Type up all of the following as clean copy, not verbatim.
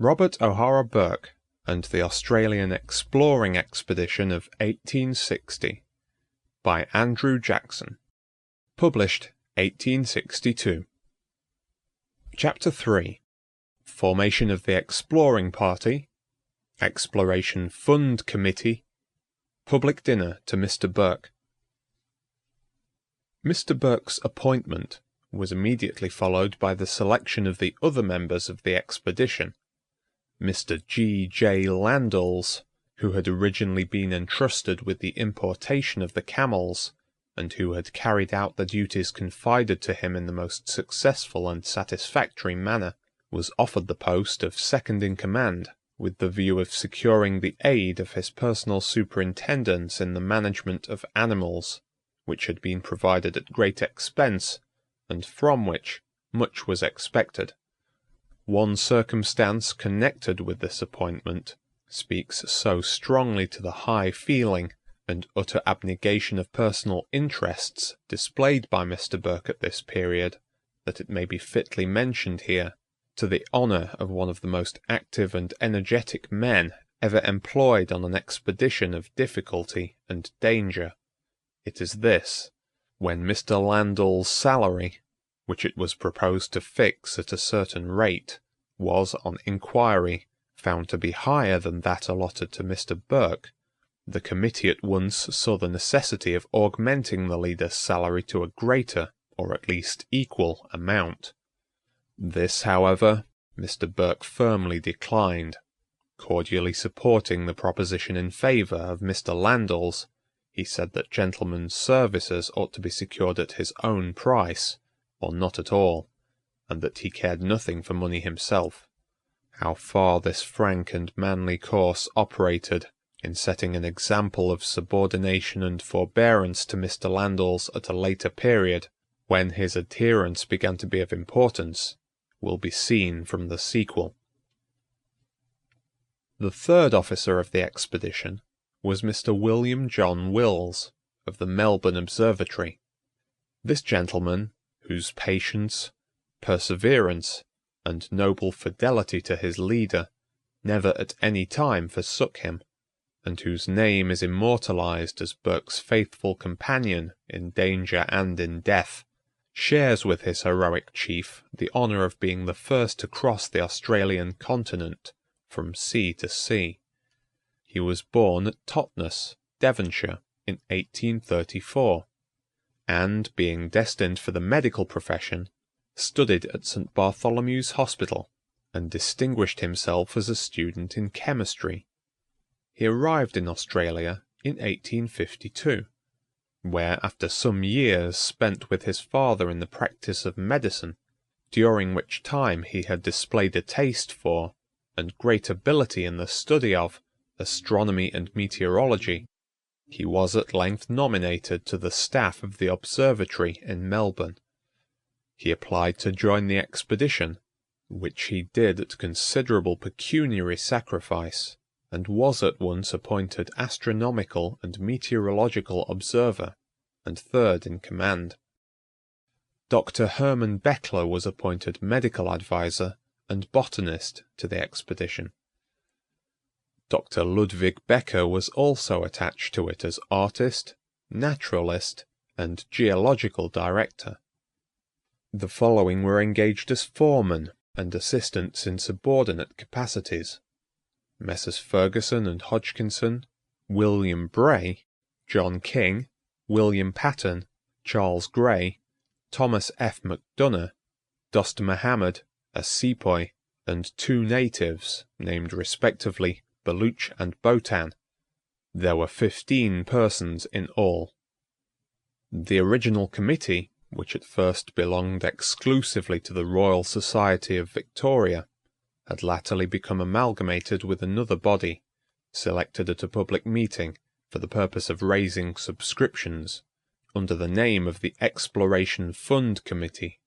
Robert O'Hara Burke and the Australian Exploring Expedition of 1860 by Andrew Jackson. Published 1862. Chapter 3. Formation of the Exploring Party, Exploration Fund Committee, Public Dinner to Mr. Burke. Mr. Burke's appointment was immediately followed by the selection of the other members of the expedition. Mr. G.J. Landals, who had originally been entrusted with the importation of the camels, and who had carried out the duties confided to him in the most successful and satisfactory manner, was offered the post of second in command, with the view of securing the aid of his personal superintendence in the management of animals, which had been provided at great expense, and from which much was expected. One circumstance connected with this appointment speaks so strongly to the high feeling and utter abnegation of personal interests displayed by Mr. Burke at this period, that it may be fitly mentioned here, to the honour of one of the most active and energetic men ever employed on an expedition of difficulty and danger. It is this: when Mr. Landal's salary, which it was proposed to fix at a certain rate, was on inquiry found to be higher than that allotted to Mr. Burke, the committee at once saw the necessity of augmenting the leader's salary to a greater, or at least equal, amount. This, however, Mr. Burke firmly declined. Cordially supporting the proposition in favour of Mr. Landal's, he said that gentlemen's services ought to be secured at his own price, or not at all, and that he cared nothing for money himself. How far this frank and manly course operated in setting an example of subordination and forbearance to Mr. Landal's at a later period, when his adherence began to be of importance, will be seen from the sequel. The third officer of the expedition was Mr. William John Wills, of the Melbourne Observatory. This gentleman, whose patience, perseverance, and noble fidelity to his leader never at any time forsook him, and whose name is immortalized as Burke's faithful companion in danger and in death, shares with his heroic chief the honour of being the first to cross the Australian continent from sea to sea. He was born at Totnes, Devonshire, in 1834, and, being destined for the medical profession, studied at St. Bartholomew's Hospital, and distinguished himself as a student in chemistry. He arrived in Australia in 1852, where, after some years spent with his father in the practice of medicine, during which time he had displayed a taste for, and great ability in the study of, astronomy and meteorology, he was at length nominated to the staff of the observatory in Melbourne. He applied to join the expedition, which he did at considerable pecuniary sacrifice, and was at once appointed astronomical and meteorological observer, and third in command. Dr. Herman Beckler was appointed medical adviser and botanist to the expedition. Dr. Ludwig Becker was also attached to it as artist, naturalist, and geological director. The following were engaged as foremen and assistants in subordinate capacities: Messrs. Ferguson and Hodgkinson, William Bray, John King, William Patton, Charles Gray, Thomas F. McDonough, Dost Mohammed, a sepoy, and two natives, named respectively Baluch and Botan. There were 15 persons in all. The original committee, which at first belonged exclusively to the Royal Society of Victoria, had latterly become amalgamated with another body, selected at a public meeting for the purpose of raising subscriptions, under the name of the Exploration Fund Committee.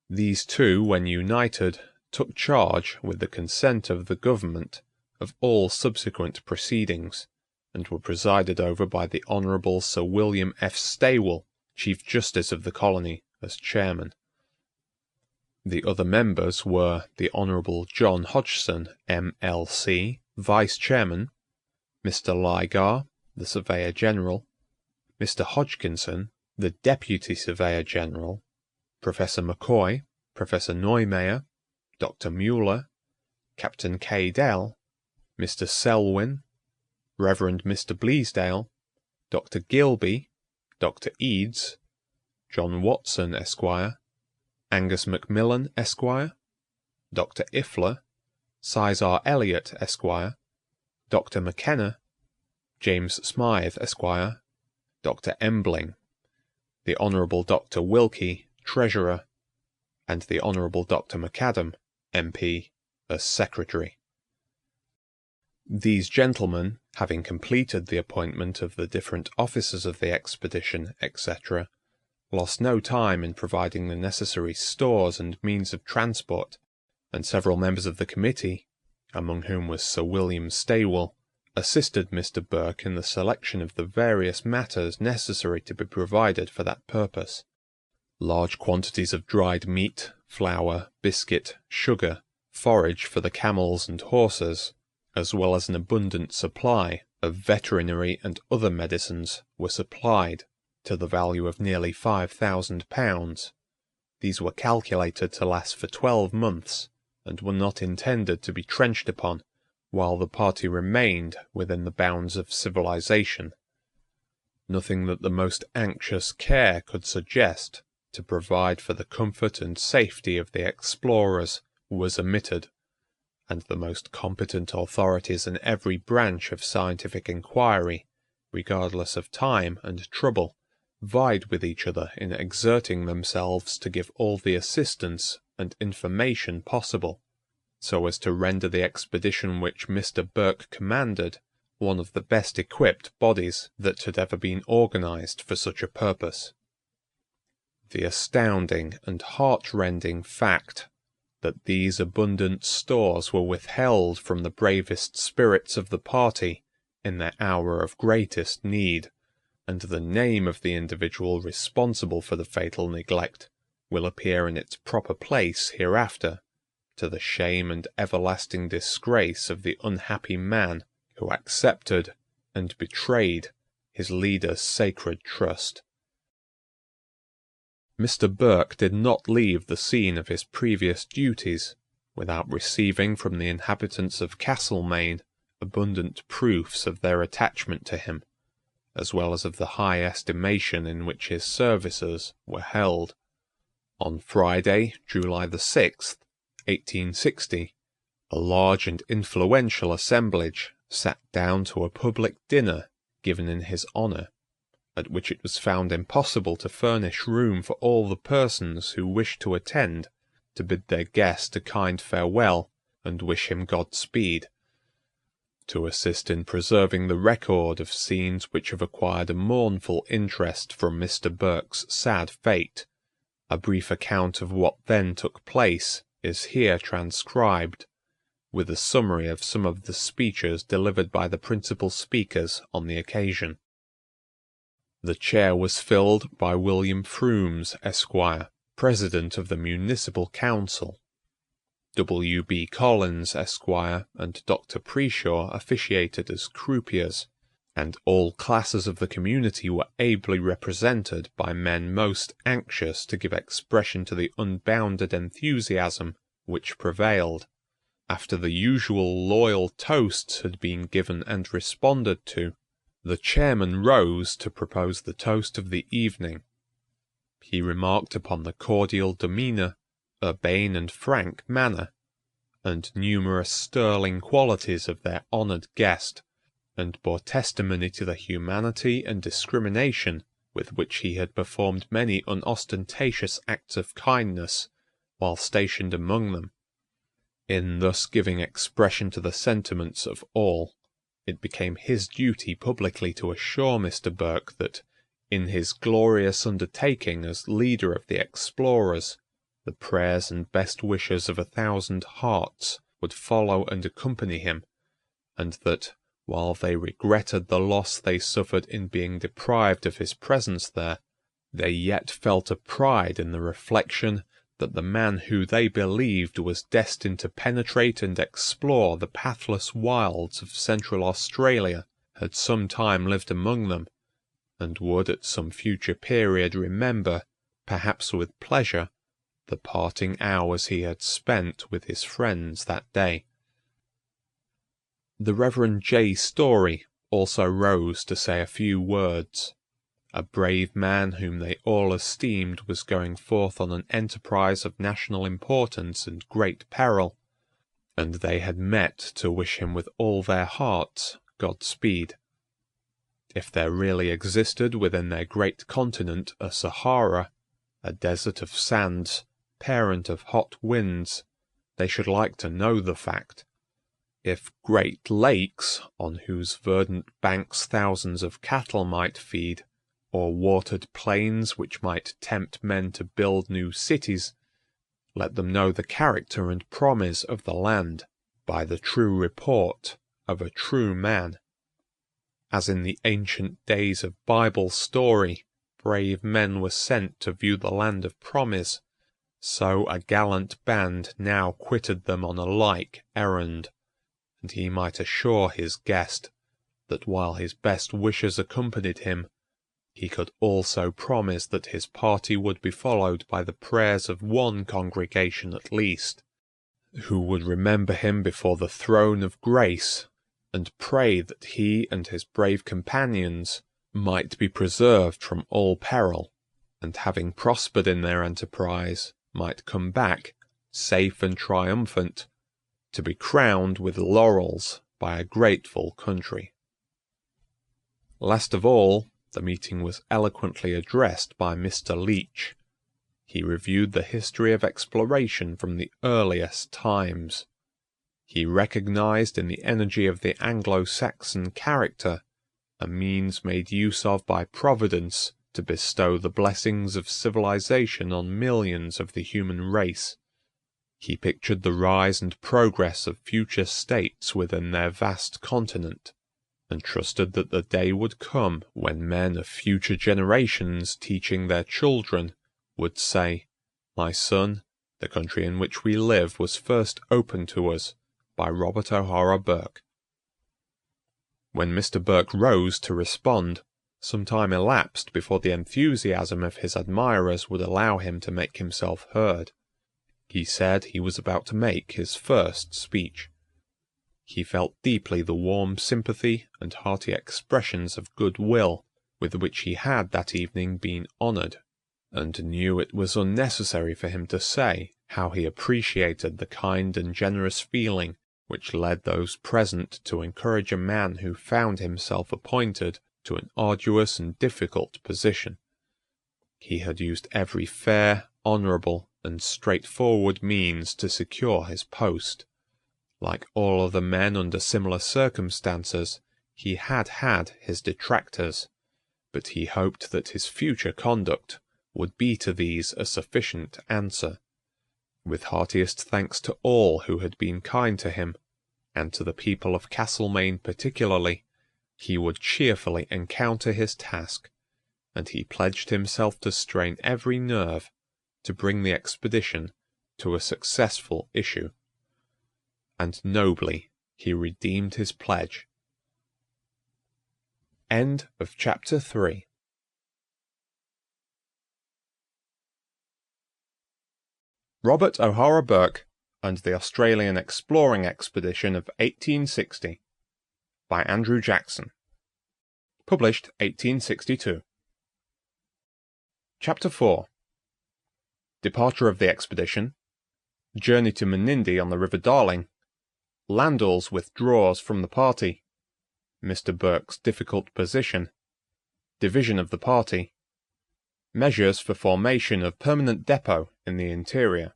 These two, when united, took charge, with the consent of the government, of all subsequent proceedings, and were presided over by the Honourable Sir William F. Stawell, Chief Justice of the colony, as chairman. The other members were the Honourable John Hodgson, M.L.C., Vice Chairman, Mr. Lygar, the Surveyor General, Mr. Hodgkinson, the Deputy Surveyor General, Professor McCoy, Professor Neumayer, Dr. Mueller, Captain K. Dell, Mr. Selwyn, Reverend Mr. Bleasdale, Dr. Gilby, Dr. Eads, John Watson, Esquire, Angus Macmillan, Esquire, Dr. Ifler, Sizar Elliot, Esquire, Dr. McKenna, James Smythe, Esquire, Dr. Embling, the Honourable Dr. Wilkie, Treasurer, and the Honourable Dr. McAdam, MP, as Secretary. These gentlemen, having completed the appointment of the different officers of the expedition, etc., lost no time in providing the necessary stores and means of transport, and several members of the committee, among whom was Sir William Stawell, assisted Mr. Burke in the selection of the various matters necessary to be provided for that purpose. Large quantities of dried meat, flour, biscuit, sugar, forage for the camels and horses, as well as an abundant supply of veterinary and other medicines, were supplied, to the value of nearly £5,000. These were calculated to last for 12 months, and were not intended to be trenched upon while the party remained within the bounds of civilization. Nothing that the most anxious care could suggest to provide for the comfort and safety of the explorers was omitted, and the most competent authorities in every branch of scientific inquiry, regardless of time and trouble, vied with each other in exerting themselves to give all the assistance and information possible, so as to render the expedition which Mr. Burke commanded one of the best equipped bodies that had ever been organized for such a purpose. The astounding and heart-rending fact that these abundant stores were withheld from the bravest spirits of the party in their hour of greatest need, and the name of the individual responsible for the fatal neglect, will appear in its proper place hereafter, to the shame and everlasting disgrace of the unhappy man who accepted and betrayed his leader's sacred trust. Mr. Burke did not leave the scene of his previous duties without receiving from the inhabitants of Castlemaine abundant proofs of their attachment to him, as well as of the high estimation in which his services were held. On Friday, July the 6th, 1860, a large and influential assemblage sat down to a public dinner given in his honour, at which it was found impossible to furnish room for all the persons who wished to attend to bid their guest a kind farewell and wish him Godspeed. To assist in preserving the record of scenes which have acquired a mournful interest from Mr. Burke's sad fate, a brief account of what then took place is here transcribed, with a summary of some of the speeches delivered by the principal speakers on the occasion. The chair was filled by William Froomes, Esquire, President of the Municipal Council. W. B. Collins, Esquire, and Dr. Preshaw officiated as croupiers, and all classes of the community were ably represented by men most anxious to give expression to the unbounded enthusiasm which prevailed. After the usual loyal toasts had been given and responded to, the chairman rose to propose the toast of the evening. He remarked upon the cordial demeanour, urbane and frank manner, and numerous sterling qualities of their honoured guest, and bore testimony to the humanity and discrimination with which he had performed many unostentatious acts of kindness while stationed among them. In thus giving expression to the sentiments of all, it became his duty publicly to assure Mr. Burke that, in his glorious undertaking as leader of the explorers, the prayers and best wishes of 1,000 hearts would follow and accompany him, and that, while they regretted the loss they suffered in being deprived of his presence there, they yet felt a pride in the reflection that the man who they believed was destined to penetrate and explore the pathless wilds of Central Australia had some time lived among them, and would at some future period remember, perhaps with pleasure, the parting hours he had spent with his friends that day. The Reverend J. Story also rose to say a few words. A brave man whom they all esteemed was going forth on an enterprise of national importance and great peril, and they had met to wish him with all their hearts Godspeed. If there really existed within their great continent a Sahara, a desert of sands, parent of hot winds, they should like to know the fact. If great lakes, on whose verdant banks thousands of cattle might feed, or watered plains which might tempt men to build new cities, let them know the character and promise of the land by the true report of a true man. As in the ancient days of Bible story, brave men were sent to view the land of promise, so a gallant band now quitted them on a like errand, and he might assure his guest that while his best wishes accompanied him, he could also promise that his party would be followed by the prayers of one congregation at least, who would remember him before the throne of grace, and pray that he and his brave companions might be preserved from all peril, and having prospered in their enterprise, might come back, safe and triumphant, to be crowned with laurels by a grateful country. Last of all, the meeting was eloquently addressed by Mr. Leach. He reviewed the history of exploration from the earliest times. He recognized in the energy of the Anglo-Saxon character a means made use of by Providence to bestow the blessings of civilization on millions of the human race. He pictured the rise and progress of future states within their vast continent, and trusted that the day would come when men of future generations teaching their children would say, "My son, the country in which we live was first opened to us by Robert O'Hara Burke." When Mr. Burke rose to respond, some time elapsed before the enthusiasm of his admirers would allow him to make himself heard. He said he was about to make his first speech. He felt deeply the warm sympathy and hearty expressions of good will with which he had that evening been honored, and knew it was unnecessary for him to say how he appreciated the kind and generous feeling which led those present to encourage a man who found himself appointed to an arduous and difficult position. He had used every fair, honorable, and straightforward means to secure his post. Like all other men under similar circumstances, he had had his detractors, but he hoped that his future conduct would be to these a sufficient answer. With heartiest thanks to all who had been kind to him, and to the people of Castlemaine particularly, he would cheerfully encounter his task, and he pledged himself to strain every nerve to bring the expedition to a successful issue. And nobly he redeemed his pledge. End of chapter 3. Robert O'Hara Burke and the Australian Exploring Expedition of 1860 by Andrew Jackson. Published 1862. Chapter 4. Departure of the expedition, journey to Menindee on the River Darling, Landor's withdrawals from the party, Mr. Burke's difficult position, division of the party, measures for formation of permanent depot in the interior.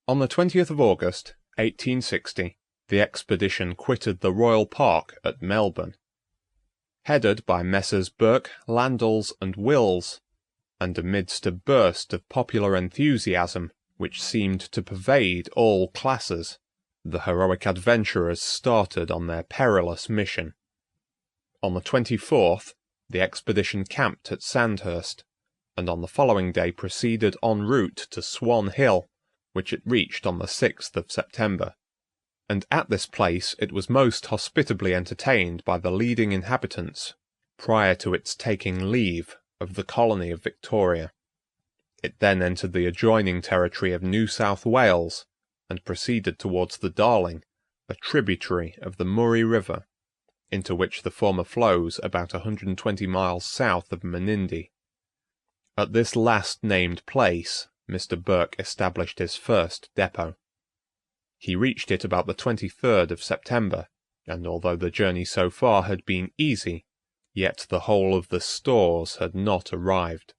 On the 20th of August, 1860, the expedition quitted the Royal Park at Melbourne. Headed by Messrs. Burke, Landals, and Wills, and amidst a burst of popular enthusiasm which seemed to pervade all classes, the heroic adventurers started on their perilous mission. On the 24th, the expedition camped at Sandhurst, and on the following day proceeded en route to Swan Hill, which it reached on the 6th of September. And at this place it was most hospitably entertained by the leading inhabitants, prior to its taking leave of the colony of Victoria. It then entered the adjoining territory of New South Wales, and proceeded towards the Darling, a tributary of the Murray River, into which the former flows about 120 miles south of Menindee. At this last named place Mr. Burke established his first depot. He reached it about the 23rd of September, and although the journey so far had been easy, yet the whole of the stores had not arrived.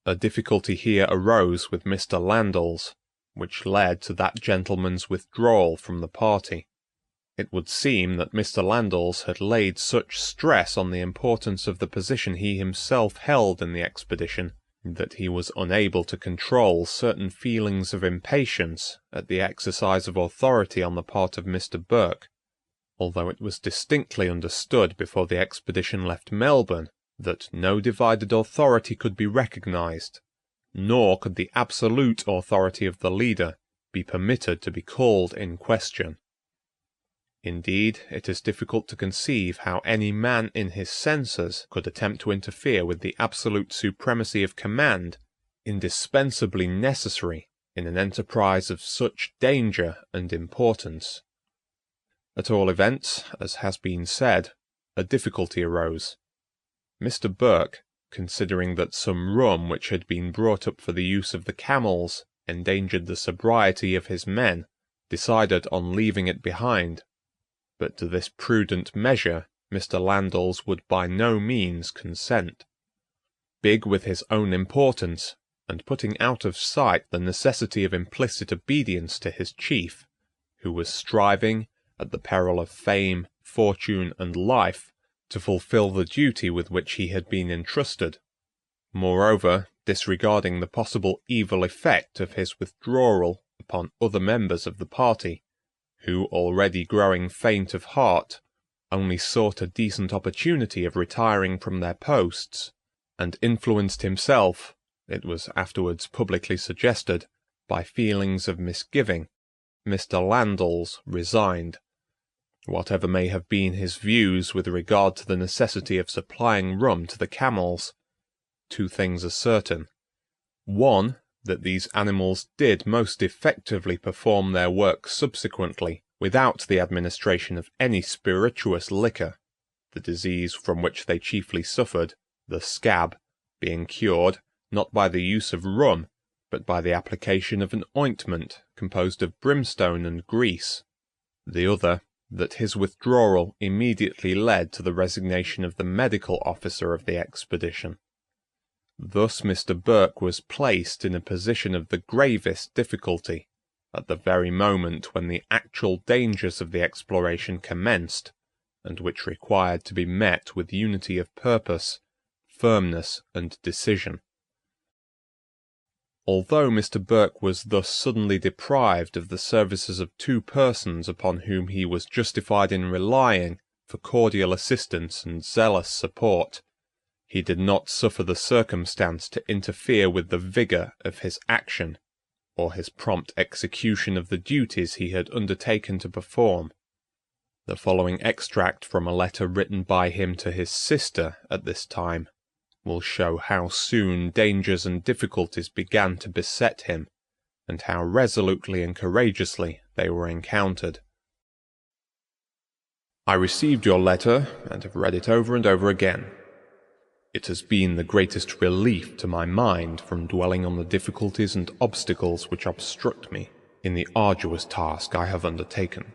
A difficulty here arose with Mr. Landals, which led to that gentleman's withdrawal from the party. It would seem that Mr. Landals had laid such stress on the importance of the position he himself held in the expedition, that he was unable to control certain feelings of impatience at the exercise of authority on the part of Mr. Burke, although it was distinctly understood before the expedition left Melbourne that no divided authority could be recognized, nor could the absolute authority of the leader be permitted to be called in question. Indeed, it is difficult to conceive how any man in his senses could attempt to interfere with the absolute supremacy of command indispensably necessary in an enterprise of such danger and importance. At all events, as has been said, a difficulty arose. Mr. Burke, considering that some rum which had been brought up for the use of the camels endangered the sobriety of his men, decided on leaving it behind. But to this prudent measure Mr. Landals would by no means consent. Big with his own importance, and putting out of sight the necessity of implicit obedience to his chief, who was striving, at the peril of fame, fortune, and life, to fulfill the duty with which he had been entrusted. Moreover, disregarding the possible evil effect of his withdrawal upon other members of the party, who, already growing faint of heart, only sought a decent opportunity of retiring from their posts, and influenced himself, it was afterwards publicly suggested, by feelings of misgiving, Mr. Landals resigned. Whatever may have been his views with regard to the necessity of supplying rum to the camels, two things are certain. One, that these animals did most effectively perform their work subsequently, without the administration of any spirituous liquor, the disease from which they chiefly suffered, the scab, being cured, not by the use of rum, but by the application of an ointment composed of brimstone and grease. The other, that his withdrawal immediately led to the resignation of the medical officer of the expedition. Thus Mr. Burke was placed in a position of the gravest difficulty, at the very moment when the actual dangers of the exploration commenced, and which required to be met with unity of purpose, firmness, and decision. Although Mr. Burke was thus suddenly deprived of the services of two persons upon whom he was justified in relying for cordial assistance and zealous support, he did not suffer the circumstance to interfere with the vigor of his action, or his prompt execution of the duties he had undertaken to perform. The following extract from a letter written by him to his sister at this time will show how soon dangers and difficulties began to beset him, and how resolutely and courageously they were encountered. I received your letter, and have read it over and over again. It has been the greatest relief to my mind from dwelling on the difficulties and obstacles which obstruct me in the arduous task I have undertaken.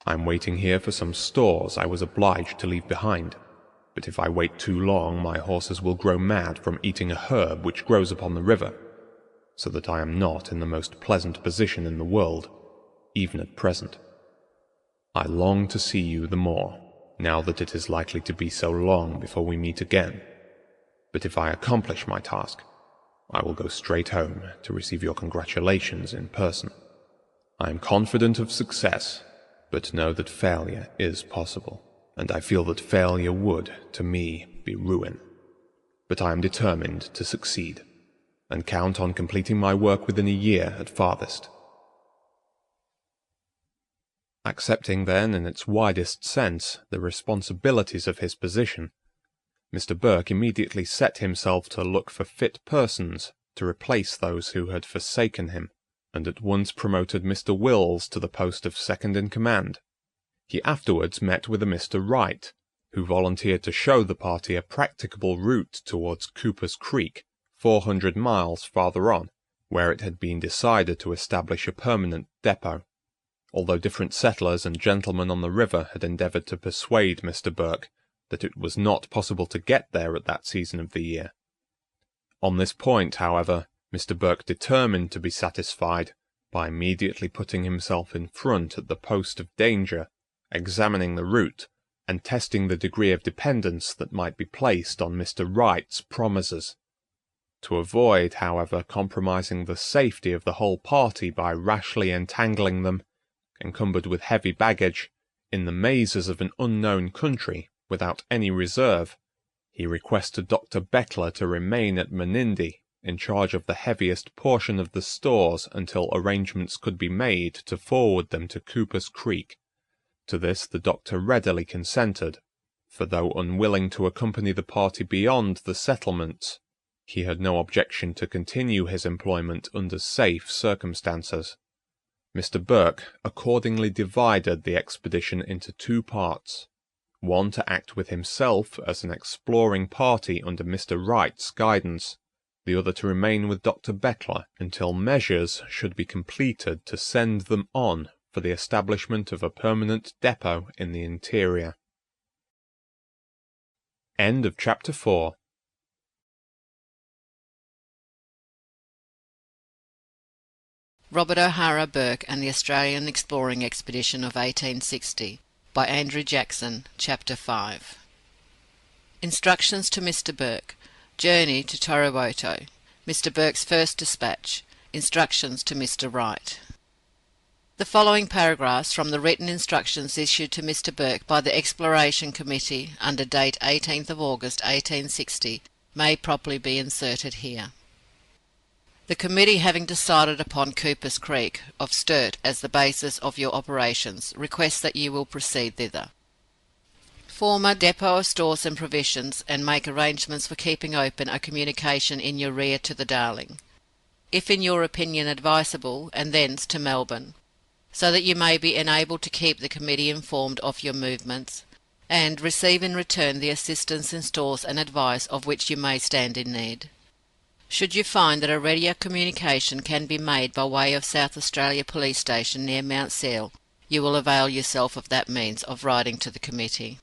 I am waiting here for some stores I was obliged to leave behind. But if I wait too long, my horses will grow mad from eating a herb which grows upon the river, so that I am not in the most pleasant position in the world, even at present. I long to see you the more, now that it is likely to be so long before we meet again. But if I accomplish my task, I will go straight home to receive your congratulations in person. I am confident of success, but know that failure is possible. And I feel that failure would, to me, be ruin. but I am determined to succeed, and count on completing my work within a year at farthest. Accepting then in its widest sense the responsibilities of his position, Mr. Burke immediately set himself to look for fit persons to replace those who had forsaken him, and at once promoted Mr. Wills to the post of second in command. He afterwards met with a Mr. Wright, who volunteered to show the party a practicable route towards Cooper's Creek, 400 miles farther on, where it had been decided to establish a permanent depot, although different settlers and gentlemen on the river had endeavored to persuade Mr. Burke that it was not possible to get there at that season of the year. On this point, however, Mr. Burke determined to be satisfied by immediately putting himself in front at the post of danger, examining the route, and testing the degree of dependence that might be placed on Mr. Wright's promises. To avoid, however, compromising the safety of the whole party by rashly entangling them, encumbered with heavy baggage, in the mazes of an unknown country without any reserve, he requested Dr. Beckler to remain at Menindee in charge of the heaviest portion of the stores until arrangements could be made to forward them to Cooper's Creek. To this the doctor readily consented, for though unwilling to accompany the party beyond the settlements, he had no objection to continue his employment under safe circumstances. Mr. Burke accordingly divided the expedition into two parts, one to act with himself as an exploring party under Mr. Wright's guidance, the other to remain with Dr. Beckler until measures should be completed to send them on for the establishment of a permanent depot in the interior. End of Chapter 4. Robert O'Hara Burke and the Australian Exploring Expedition of 1860 by Andrew Jackson, Chapter 5. Instructions to Mr. Burke. Journey to Torrowoto. Mr. Burke's first dispatch. Instructions to Mr. Wright. The following paragraphs from the written instructions issued to Mr. Burke by the Exploration Committee under date 18th of August 1860 may properly be inserted here. The committee, having decided upon Cooper's Creek of Sturt as the basis of your operations, requests that you will proceed thither. Form a depot of stores and provisions, and make arrangements for keeping open a communication in your rear to the Darling, if in your opinion advisable, and thence to Melbourne, so that you may be enabled to keep the committee informed of your movements, and receive in return the assistance in stores and advice of which you may stand in need. Should you find that a readier communication can be made by way of South Australia Police Station near Mount Seal, you will avail yourself of that means of writing to the committee.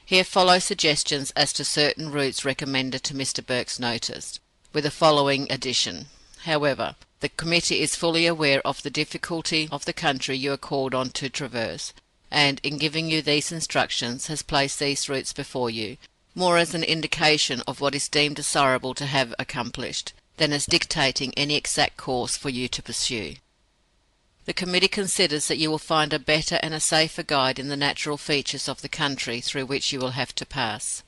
Here follow suggestions as to certain routes recommended to Mr. Burke's notice, with the following addition. However, the committee is fully aware of the difficulty of the country you are called on to traverse, and, in giving you these instructions, has placed these routes before you, more as an indication of what is deemed desirable to have accomplished, than as dictating any exact course for you to pursue. The committee considers that you will find a better and a safer guide in the natural features of the country through which you will have to pass.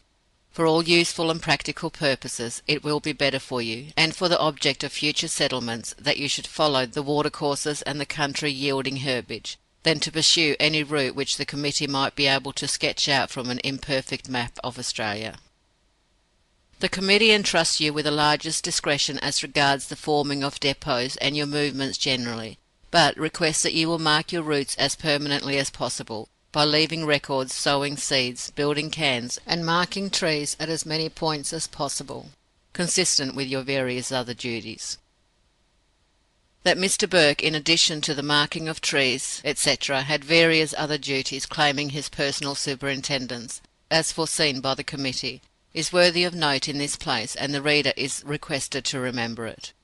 For all useful and practical purposes, it will be better for you, and for the object of future settlements, that you should follow the watercourses and the country yielding herbage, than to pursue any route which the committee might be able to sketch out from an imperfect map of Australia. The committee entrusts you with the largest discretion as regards the forming of depots and your movements generally, but requests that you will mark your routes as permanently as possible, by leaving records, sowing seeds, building cans, and marking trees at as many points as possible, consistent with your various other duties. That Mr. Burke, in addition to the marking of trees, etc., had various other duties claiming his personal superintendence, as foreseen by the committee, is worthy of note in this place, and the reader is requested to remember it.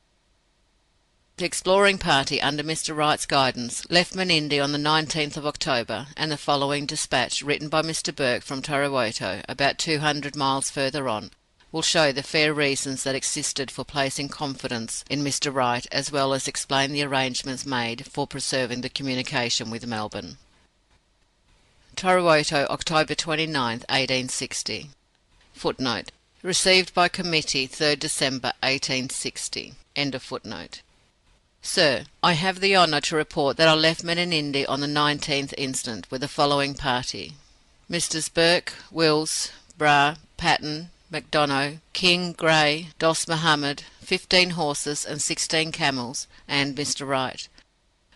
The exploring party, under Mr. Wright's guidance, left Menindee on the 19th of October, and the following dispatch, written by Mr. Burke from Torrowoto, about 200 miles further on, will show the fair reasons that existed for placing confidence in Mr. Wright, as well as explain the arrangements made for preserving the communication with Melbourne. Torrowoto, October 29, 1860. Footnote: Received by Committee 3rd December 1860. End of footnote. Sir, I have the honour to report that I left Menindee on the 19th instant with the following party: Messrs. Burke, Wills, Bra, Patton, McDonough, King, Gray, Doss Mohammed, 15 horses and 16 camels, and Mr. Wright,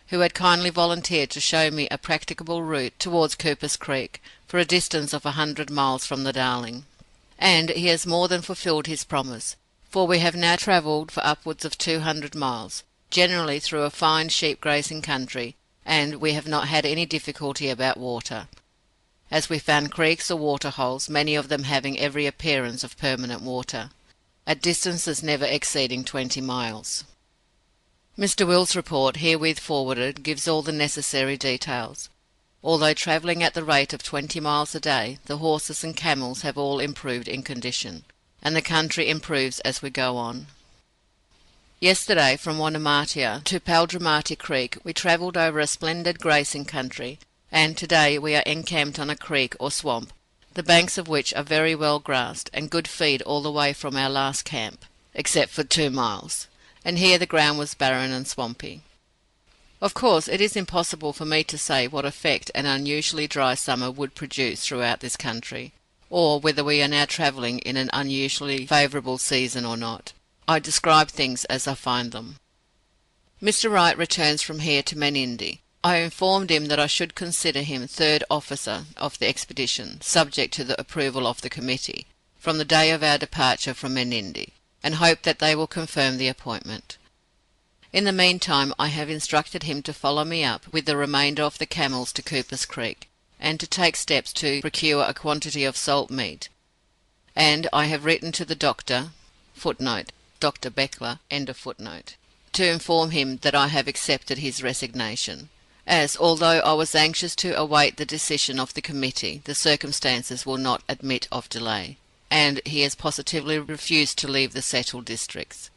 who had kindly volunteered to show me a practicable route towards Cooper's Creek, for a distance of 100 miles from the Darling. And he has more than fulfilled his promise, for we have now travelled for upwards of 200 miles, generally through a fine sheep grazing country, and we have not had any difficulty about water, as we found creeks or waterholes, many of them having every appearance of permanent water, at distances never exceeding 20 miles. Mr. Will's report, herewith forwarded, gives all the necessary details. Although travelling at the rate of 20 miles a day, the horses and camels have all improved in condition, and the country improves as we go on. Yesterday, from Wannamatia to Paldramati Creek, we travelled over a splendid grazing country, and today we are encamped on a creek or swamp, the banks of which are very well grassed, and good feed all the way from our last camp, except for 2 miles, and here the ground was barren and swampy. Of course, it is impossible for me to say what effect an unusually dry summer would produce throughout this country, or whether we are now travelling in an unusually favourable season or not. I describe things as I find them. Mr. Wright returns from here to Menindee. I informed him that I should consider him third officer of the expedition, subject to the approval of the committee, from the day of our departure from Menindee, and hope that they will confirm the appointment. In the meantime I have instructed him to follow me up with the remainder of the camels to Cooper's Creek, and to take steps to procure a quantity of salt meat, and I have written to the doctor, Dr. Beckler, to inform him that I have accepted his resignation, as, although I was anxious to await the decision of the committee, the circumstances will not admit of delay, and he has positively refused to leave the settled districts.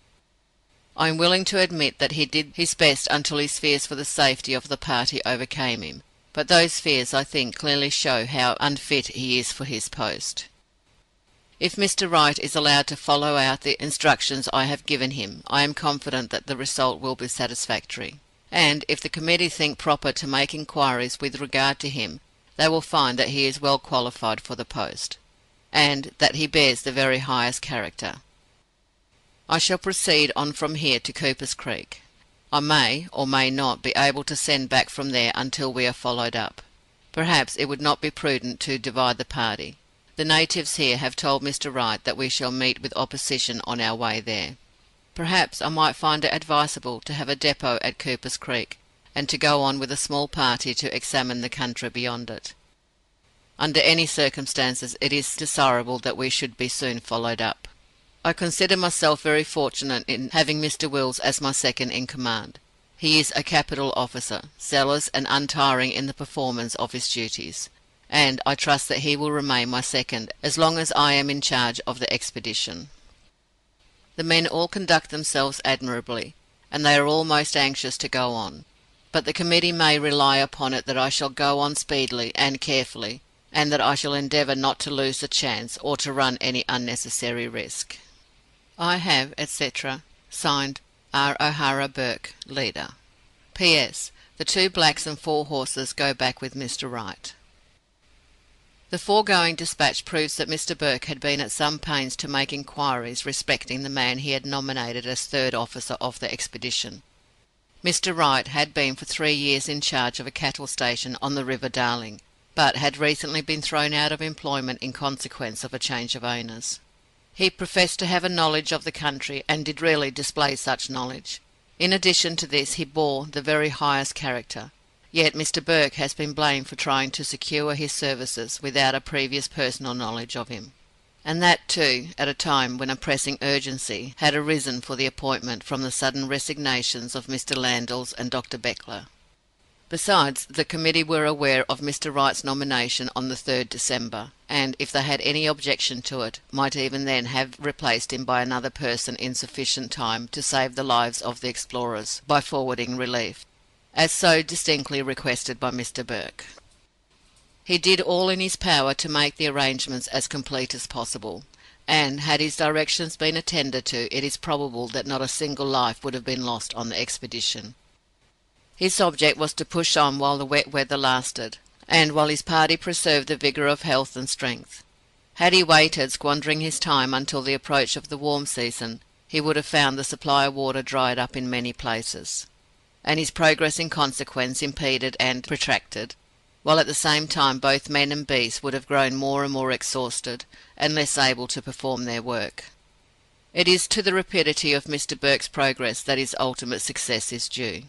I am willing to admit that he did his best until his fears for the safety of the party overcame him, but those fears, I think, clearly show how unfit he is for his post. If Mr. Wright is allowed to follow out the instructions I have given him, I am confident that the result will be satisfactory, and if the committee think proper to make inquiries with regard to him, they will find that he is well qualified for the post, and that he bears the very highest character. I shall proceed on from here to Cooper's Creek. I may or may not be able to send back from there until we are followed up. Perhaps it would not be prudent to divide the party. The natives here have told Mr. Wright that we shall meet with opposition on our way there. Perhaps I might find it advisable to have a depot at Cooper's Creek, and to go on with a small party to examine the country beyond it. Under any circumstances it is desirable that we should be soon followed up. I consider myself very fortunate in having Mr. Wills as my second in command. He is a capital officer, zealous and untiring in the performance of his duties, and I trust that he will remain my second as long as I am in charge of the expedition. The men all conduct themselves admirably, and they are all most anxious to go on, but the committee may rely upon it that I shall go on speedily and carefully, and that I shall endeavour not to lose the chance, or to run any unnecessary risk. I have, etc., signed R. O'Hara Burke, Leader. P.S. The 2 blacks and 4 horses go back with Mr. Wright. The foregoing dispatch proves that Mr. Burke had been at some pains to make inquiries respecting the man he had nominated as third officer of the expedition. Mr. Wright had been for 3 years in charge of a cattle station on the River Darling, but had recently been thrown out of employment in consequence of a change of owners. He professed to have a knowledge of the country, and did really display such knowledge. In addition to this, he bore the very highest character. Yet Mr. Burke has been blamed for trying to secure his services without a previous personal knowledge of him, and that, too, at a time when a pressing urgency had arisen for the appointment from the sudden resignations of Mr. Landals and Dr. Beckler. Besides, the committee were aware of Mr. Wright's nomination on the 3rd December, and, if they had any objection to it, might even then have replaced him by another person in sufficient time to save the lives of the explorers by forwarding relief, as so distinctly requested by Mr. Burke. He did all in his power to make the arrangements as complete as possible, and had his directions been attended to, it is probable that not a single life would have been lost on the expedition. His object was to push on while the wet weather lasted, and while his party preserved the vigour of health and strength. Had he waited, squandering his time until the approach of the warm season, he would have found the supply of water dried up in many places, and his progress in consequence impeded and protracted, while at the same time both men and beasts would have grown more and more exhausted, and less able to perform their work. It is to the rapidity of Mr. Burke's progress that his ultimate success is due.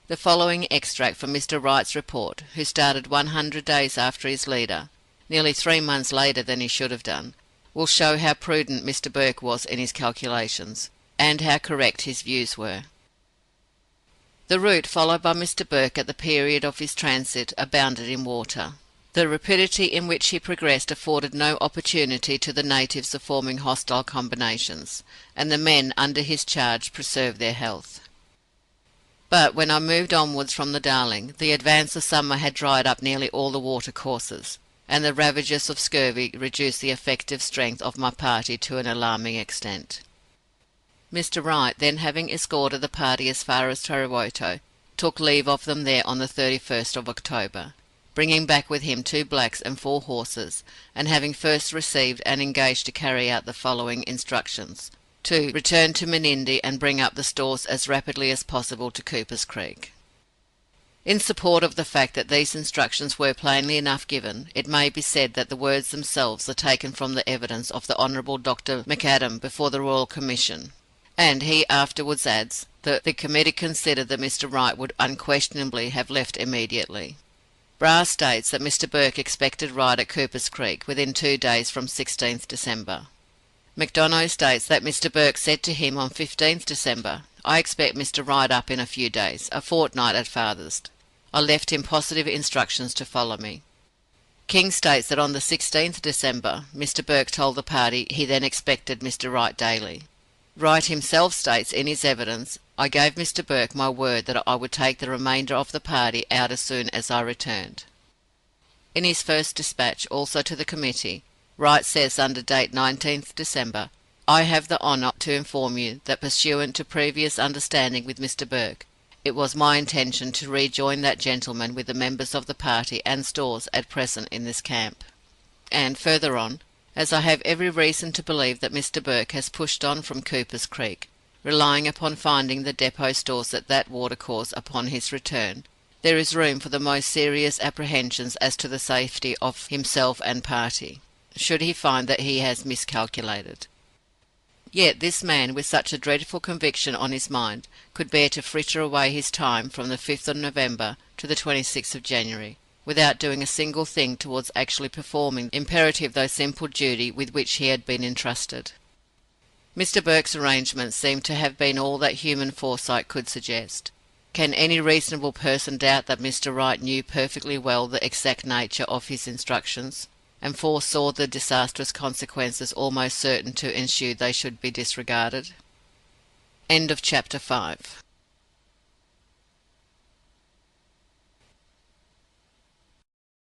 The following extract from Mr. Wright's report, who started 100 days after his leader, nearly 3 months later than he should have done, will show how prudent Mr. Burke was in his calculations, and how correct his views were. The route followed by Mr. Burke at the period of his transit abounded in water. The rapidity in which he progressed afforded no opportunity to the natives of forming hostile combinations, and the men under his charge preserved their health. But when I moved onwards from the Darling, the advance of summer had dried up nearly all the watercourses, and the ravages of scurvy reduced the effective strength of my party to an alarming extent. Mr. Wright, then having escorted the party as far as Tarrawoto, took leave of them there on the 31st of October, bringing back with him 2 blacks and 4 horses, and having first received and engaged to carry out the following instructions: to return to Menindee and bring up the stores as rapidly as possible to Cooper's Creek. In support of the fact that these instructions were plainly enough given, it may be said that the words themselves are taken from the evidence of the Honourable Dr. McAdam before the Royal Commission, and he afterwards adds that the committee considered that Mr. Wright would unquestionably have left immediately. Brass states that Mr. Burke expected Wright at Cooper's Creek within 2 days from 16th December. McDonough states that Mr. Burke said to him on 15th December, "I expect Mr. Wright up in a few days, a fortnight at farthest." I left him positive instructions to follow me. King states that on the 16th December, Mr. Burke told the party he then expected Mr. Wright daily. Wright himself states in his evidence, "I gave Mr. Burke my word that I would take the remainder of the party out as soon as I returned." In his first dispatch, also to the committee, Wright says under date 19th December, "I have the honour to inform you that pursuant to previous understanding with Mr. Burke, it was my intention to rejoin that gentleman with the members of the party and stores at present in this camp." And further on, "As I have every reason to believe that Mr. Burke has pushed on from Cooper's Creek, relying upon finding the depot stores at that watercourse upon his return, there is room for the most serious apprehensions as to the safety of himself and party, should he find that he has miscalculated." Yet this man, with such a dreadful conviction on his mind, could bear to fritter away his time from the 5th of November to the 26th of January, without doing a single thing towards actually performing the imperative though simple duty with which he had been entrusted. Mr. Burke's arrangements seem to have been all that human foresight could suggest. Can any reasonable person doubt that Mr. Wright knew perfectly well the exact nature of his instructions, and foresaw the disastrous consequences almost certain to ensue they should be disregarded? End of chapter 5.